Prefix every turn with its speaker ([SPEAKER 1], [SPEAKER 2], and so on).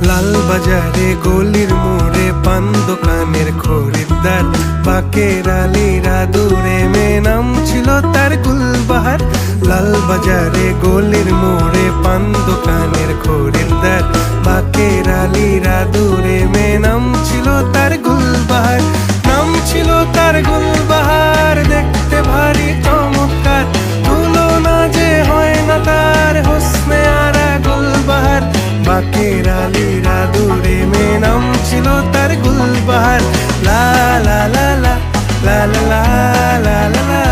[SPEAKER 1] লাল বাজারে গলির মোড়ে পান দোকানের খরিদ্দার, বাকের আলীরা দূরে মেয়ে নাম ছিল তার গুলবাহার। লাল বাজারে গলির মোড়ে পান দোকানের খরিদ্দার, বাকের আলীরা দূরে মেয়ে নাম ছিল তার গুলবাহার। নাম ছিল তার গুলবাহার, দেখতে ভারী চমৎকার, তুলনা যে হয় না তার হোসনে আরা গুলবাহার। বাকের আলীরা দূরে মেয়ে নাম ছিল তার গুলবাহার। লা লা লা লা লা লা লা লা লা লা।